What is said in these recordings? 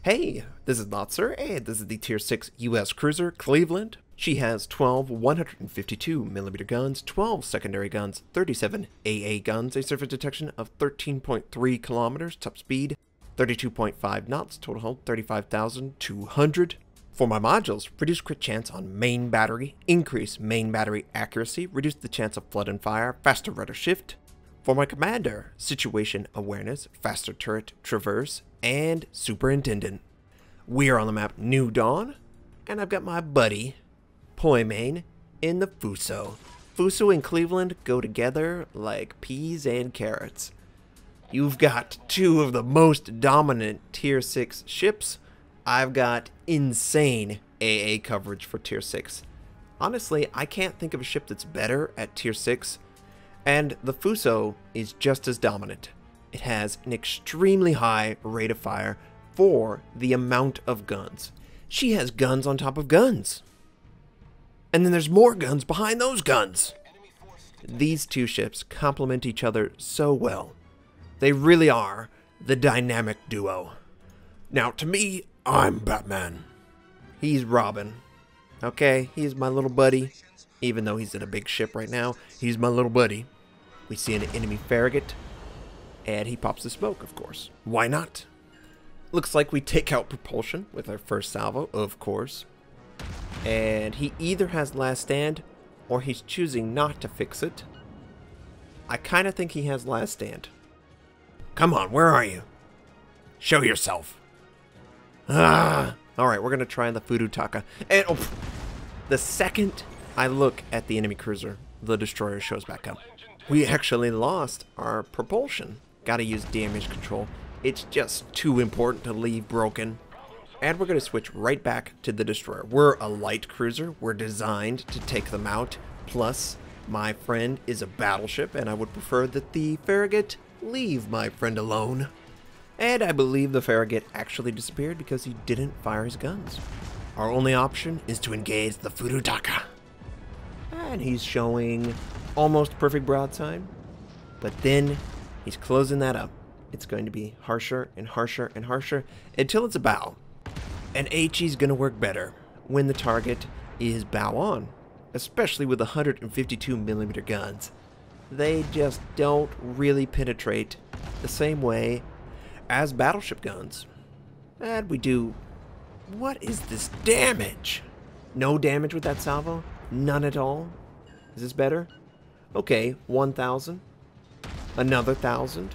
Hey, this is Notser, and this is the Tier 6 US cruiser, Cleveland. She has 12 152mm guns, 12 secondary guns, 37 AA guns, a surface detection of 13.3 kilometers, top speed 32.5 knots, total hold 35,200. For my modules, reduce crit chance on main battery, increase main battery accuracy, reduce the chance of flood and fire, faster rudder shift. For my commander, situation awareness, faster turret traverse, and superintendent. We are on the map New Dawn, and I've got my buddy, Poimane, in the Fuso. Fuso and Cleveland go together like peas and carrots. You've got two of the most dominant Tier 6 ships. I've got insane AA coverage for Tier 6. Honestly, I can't think of a ship that's better at Tier 6. And the Fuso is just as dominant. It has an extremely high rate of fire for the amount of guns. She has guns on top of guns. And then there's more guns behind those guns. These two ships complement each other so well. They really are the dynamic duo. Now, to me, I'm Batman. He's Robin. Okay, he's my little buddy. Even though he's in a big ship right now, he's my little buddy. We see an enemy farragut, and he pops the smoke, of course. Why not? Looks like we take out propulsion with our first salvo, of course. And he either has last stand, or he's choosing not to fix it. I kind of think he has last stand. Come on, where are you? Show yourself. Alright, we're going to try the Furutaka. And the second I look at the enemy cruiser, the destroyer shows back up. We actually lost our propulsion. Gotta use damage control. It's just too important to leave broken. And we're going to switch right back to the destroyer. We're a light cruiser. We're designed to take them out. Plus, my friend is a battleship, and I would prefer that the farragut leave my friend alone. And I believe the farragut actually disappeared because he didn't fire his guns. Our only option is to engage the Furutaka. And he's showing almost perfect broadside, but then he's closing that up. It's going to be harsher and harsher and harsher until it's a bow. And HE's going to work better when the target is bow on, especially with 152mm guns. They just don't really penetrate the same way as battleship guns. And we do... What is this damage? No damage with that salvo? None at all? Is this better? Okay, 1,000. Another 1,000.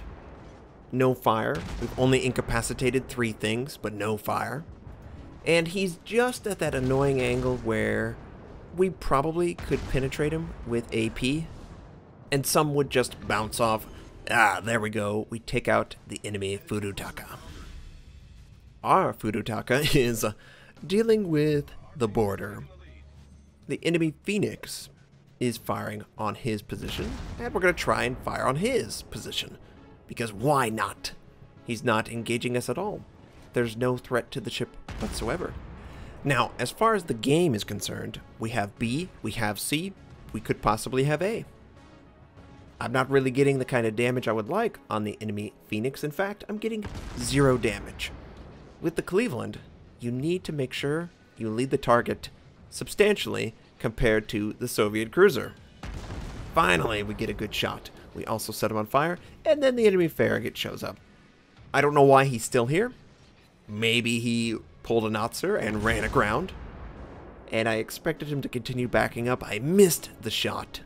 No fire. We've only incapacitated 3 things, but no fire. And he's just at that annoying angle where we probably could penetrate him with AP. And some would just bounce off. Ah, there we go. We take out the enemy Furutaka. Our Furutaka is dealing with the border. The enemy Phoenix is firing on his position, and we're going to try and fire on his position. Because why not? He's not engaging us at all. There's no threat to the ship whatsoever. Now, as far as the game is concerned, we have B, we have C, we could possibly have A. I'm not really getting the kind of damage I would like on the enemy Phoenix. In fact, I'm getting 0 damage. With the Cleveland, you need to make sure you lead the target substantially compared to the Soviet cruiser. Finally, we get a good shot. We also set him on fire, and then the enemy farragut shows up. I don't know why he's still here. Maybe he pulled a Notser and ran aground, and I expected him to continue backing up. I missed the shot.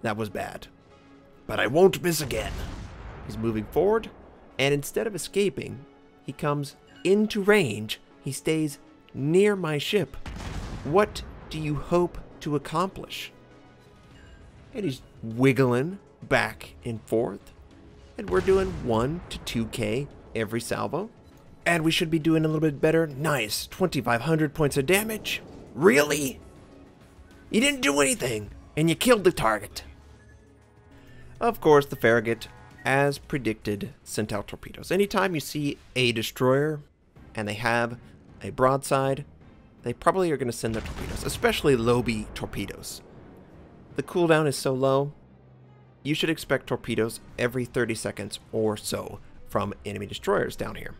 That was bad. But I won't miss again. He's moving forward, and instead of escaping, he comes into range. He stays near my ship. What do you hope to accomplish? And he's wiggling back and forth. And we're doing 1 to 2k every salvo. And we should be doing a little bit better. Nice, 2,500 points of damage. Really? You didn't do anything, and you killed the target. Of course, the farragut, as predicted, sent out torpedoes. Anytime you see a destroyer and they have a broadside, they probably are going to send their torpedoes, especially low-B torpedoes. The cooldown is so low, you should expect torpedoes every 30 seconds or so from enemy destroyers down here.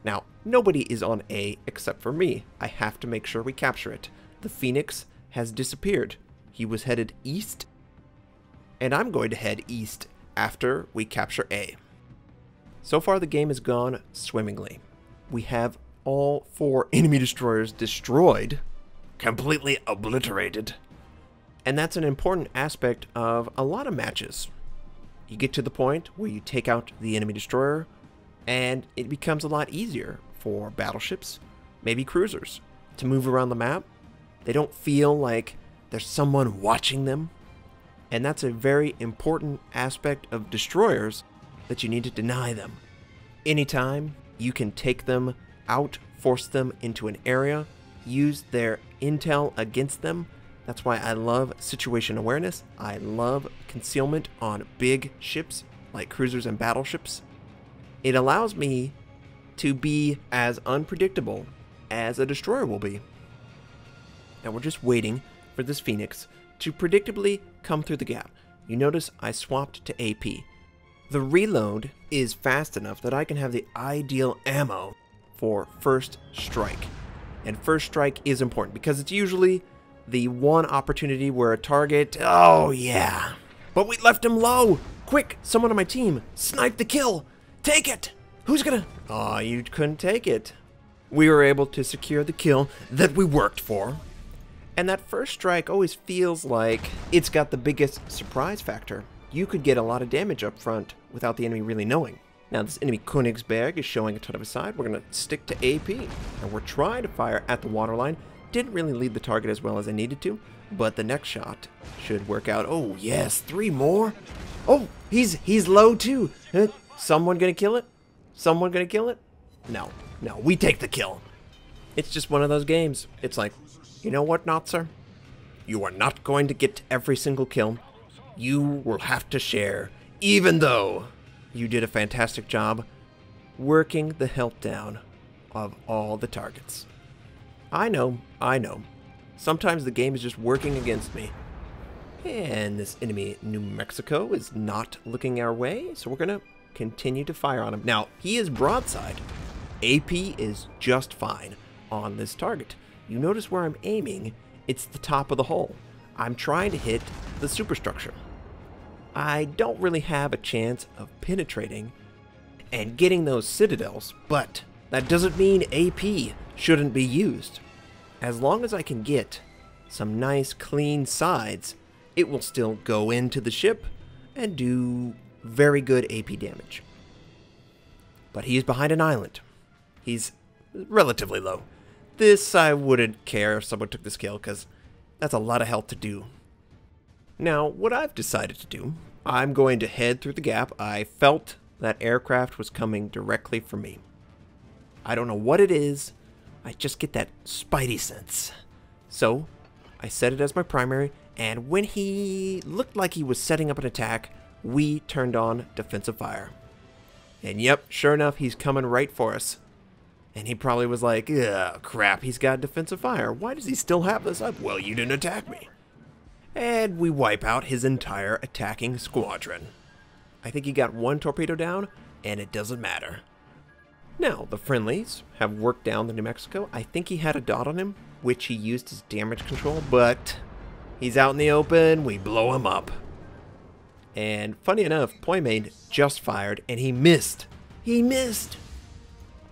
Now, nobody is on A except for me. I have to make sure we capture it. The Phoenix has disappeared. He was headed east, and I'm going to head east after we capture A. So far, the game has gone swimmingly. We have all 4 enemy destroyers destroyed, completely obliterated. And that's an important aspect of a lot of matches. You get to the point where you take out the enemy destroyer, and it becomes a lot easier for battleships, maybe cruisers, to move around the map. They don't feel like there's someone watching them. And that's a very important aspect of destroyers that you need to deny them. Anytime you can take them out, force them into an area, use their intel against them. That's why I love situation awareness. I love concealment on big ships like cruisers and battleships. It allows me to be as unpredictable as a destroyer will be. Now we're just waiting for this Phoenix to predictably come through the gap. You notice I swapped to AP. The reload is fast enough that I can have the ideal ammo for first strike. And first strike is important because it's usually the one opportunity where a target, oh yeah, but we left him low. Quick, someone on my team, snipe the kill. Take it. Who's gonna? Oh, you couldn't take it. We were able to secure the kill that we worked for. And that first strike always feels like it's got the biggest surprise factor. You could get a lot of damage up front without the enemy really knowing. Now this enemy Königsberg is showing a ton of his side. We're gonna stick to AP, and we're trying to fire at the waterline. Didn't really lead the target as well as I needed to, but the next shot should work out. Oh yes, 3 more. Oh, he's low too. Someone gonna kill it? Someone gonna kill it? No, we take the kill. It's just one of those games. It's like, you know what, Notser? You are not going to get every single kill. You will have to share, even though you did a fantastic job working the health down of all the targets. I know. Sometimes the game is just working against me. And this enemy New Mexico is not looking our way, so we're gonna continue to fire on him. Now, he is broadside. AP is just fine on this target. You notice where I'm aiming, it's the top of the hull. I'm trying to hit the superstructure. I don't really have a chance of penetrating and getting those citadels, but that doesn't mean AP shouldn't be used. As long as I can get some nice clean sides, it will still go into the ship and do very good AP damage. But he's behind an island. He's relatively low. This I wouldn't care if someone took this kill, because that's a lot of health to do. Now, what I've decided to do, I'm going to head through the gap. I felt that aircraft was coming directly for me. I don't know what it is. I just get that spidey sense. So, I set it as my primary, and when he looked like he was setting up an attack, we turned on defensive fire. And yep, sure enough, he's coming right for us. And he probably was like, ugh, crap, he's got defensive fire. Why does he still have this up? Well, you didn't attack me. And we wipe out his entire attacking squadron. I think he got 1 torpedo down, and it doesn't matter. Now, the friendlies have worked down the New Mexico. I think he had a dot on him, which he used as damage control, but he's out in the open. We blow him up. And funny enough, Poimade just fired, and he missed. He missed.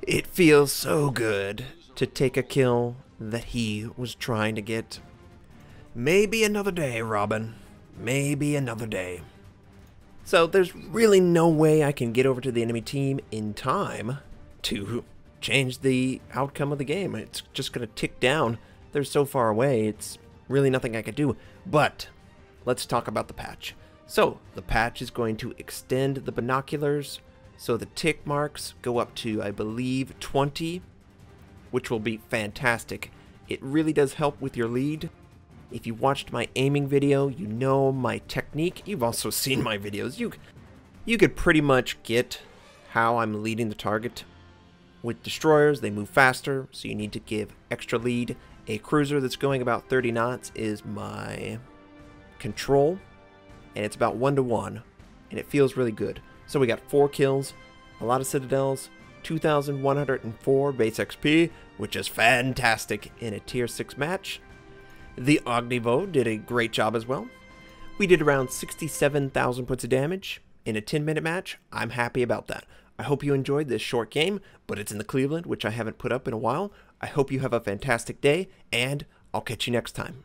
It feels so good to take a kill that he was trying to get. Maybe another day, Robin. Maybe another day. So there's really no way I can get over to the enemy team in time to change the outcome of the game. It's just going to tick down. They're so far away, it's really nothing I can do. But let's talk about the patch. So the patch is going to extend the binoculars, so the tick marks go up to, I believe, 20, which will be fantastic. It really does help with your lead. If you watched my aiming video, you know my technique. You've also seen my videos. You could pretty much get how I'm leading the target. With destroyers, they move faster, so you need to give extra lead. A cruiser that's going about 30 knots is my control, and it's about 1-to-1, and it feels really good. So we got 4 kills, a lot of citadels, 2,104 base XP, which is fantastic in a tier 6 match. The Ognivo did a great job as well. We did around 67,000 points of damage in a 10-minute match. I'm happy about that. I hope you enjoyed this short game, but it's in the Cleveland, which I haven't put up in a while. I hope you have a fantastic day, and I'll catch you next time.